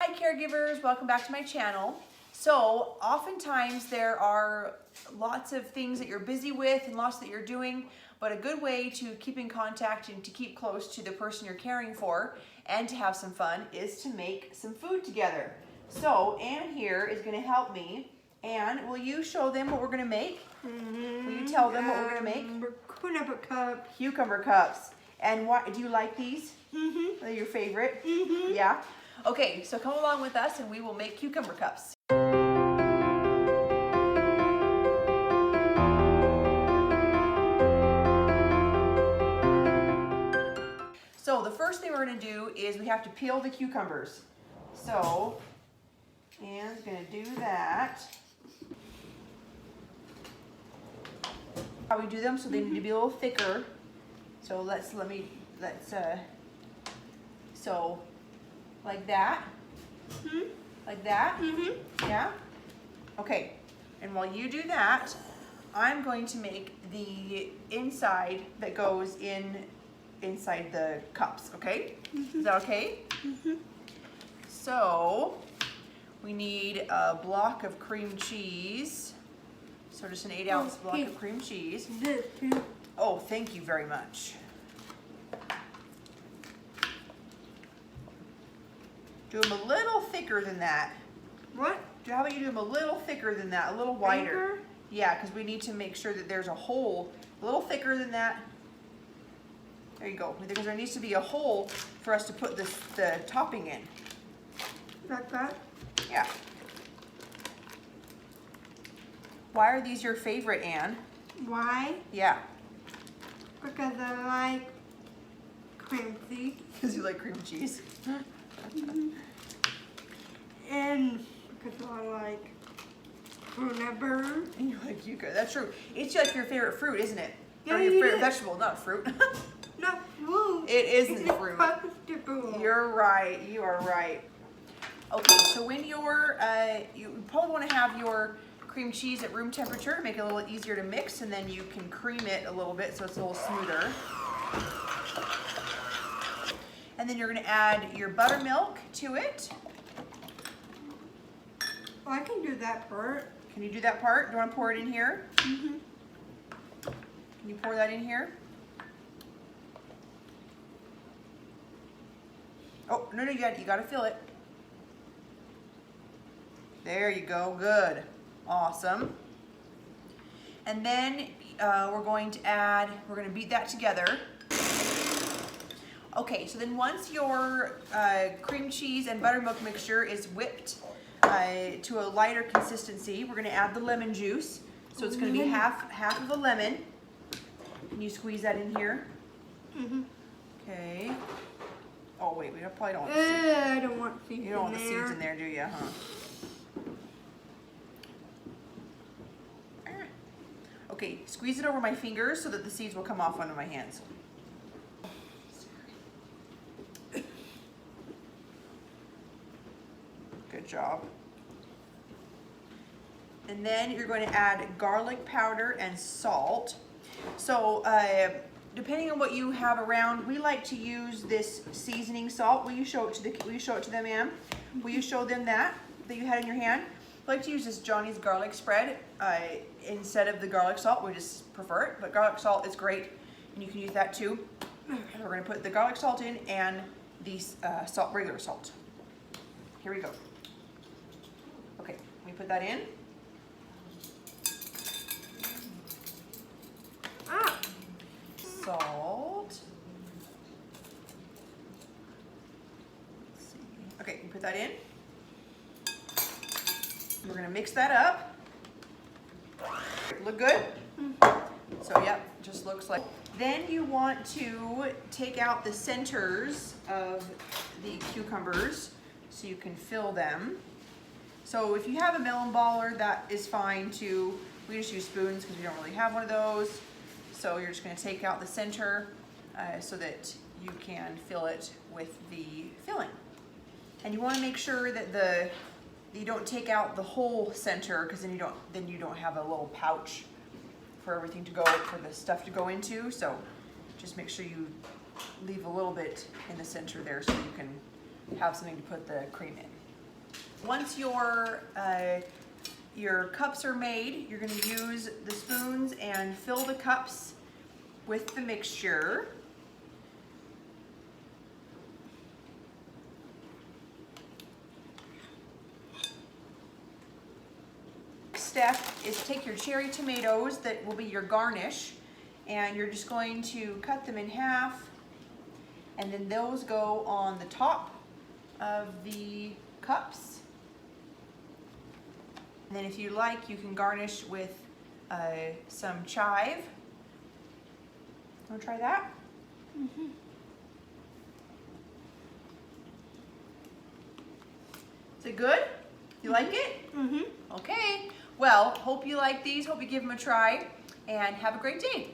Hi caregivers, welcome back to my channel. So oftentimes there are lots of things that you're busy with and lots that you're doing, but a good way to keep in contact and to keep close to the person you're caring for and to have some fun is to make some food together. So Anne here is going to help me. Anne, will you show them what we're going to make? Will you tell them what we're going to make? Cucumber cups. Cucumber cups. And what, do you like these? They're your favorite? Yeah? Okay, so come along with us and we will make cucumber cups. So the first thing we're going to do is we have to peel the cucumbers. So Anne's going to do that. How we do them, so they need to be a little thicker. So so like that, like that, yeah? Okay, and while you do that, I'm going to make the inside that goes inside the cups, okay? Is that okay? So, we need a block of cream cheese. So just an 8-ounce block of cream cheese. Oh, thank you very much. Do them a little thicker than that. What? How about you do them a little thicker than that, a little wider? Thicker? Yeah, because we need to make sure that there's a hole, a little thicker than that. There you go, because there needs to be a hole for us to put the topping in. Like that? Yeah. Why are these your favorite, Anne? Why? Yeah. Because I like cream cheese. Because you like cream cheese. And because I like cucumber. And you like cucumber. That's true. It's like your favorite fruit, isn't it? Yeah, or your it favorite is. vegetable, not fruit. Not fruit. It isn't It's fruit. vegetable. You're right. You are right. Okay, so when you're, you probably want to have your cream cheese at room temperature to make it a little easier to mix, and then you can cream it a little bit so it's a little smoother. And then you're going to add your buttermilk to it. Oh, I can do that part. Can you do that part? Do you want to pour it in here? Can you pour that in here? Oh, no, you got to fill it. There you go, good. Awesome. And then we're going to beat that together. Okay, so then once your cream cheese and buttermilk mixture is whipped to a lighter consistency, we're gonna add the lemon juice. So it's gonna be half of a lemon. Can you squeeze that in here? Okay. Oh wait, we probably don't want the seeds. I don't want seeds in there. You don't want the seeds in there, do you, huh? Okay, squeeze it over my fingers so that the seeds will come off onto my hands. Good job. And then you're going to add garlic powder and salt. So depending on what you have around, we like to use this seasoning salt. Will you show it to them, Anne? Will you show them that you had in your hand? I like to use this Johnny's garlic spread instead of the garlic salt. We just prefer it, but garlic salt is great, and you can use that too. And we're going to put the garlic salt in and the regular salt. Here we go. Okay, we put that in. Salt. Let's see. Okay, we put that in. We're gonna mix that up. Look good? So yep, just looks like. Then you want to take out the centers of the cucumbers so you can fill them. So if you have a melon baller, that is fine too. We just use spoons because we don't really have one of those. So you're just gonna take out the center so that you can fill it with the filling. And you wanna make sure that you don't take out the whole center, because then you don't have a little pouch for everything to go, for the stuff to go into. So just make sure you leave a little bit in the center there so you can have something to put the cream in. once your cups are made, you're going to use the spoons and fill the cups with the mixture. Next step is take your cherry tomatoes that will be your garnish, and you're just going to cut them in half, and then those go on the top of the cups. And then if you like, you can garnish with some chive. Want to try that? Mm-hmm. Is it good? You like it? Mm-hmm. Okay. Well, hope you like these. Hope you give them a try, and have a great day.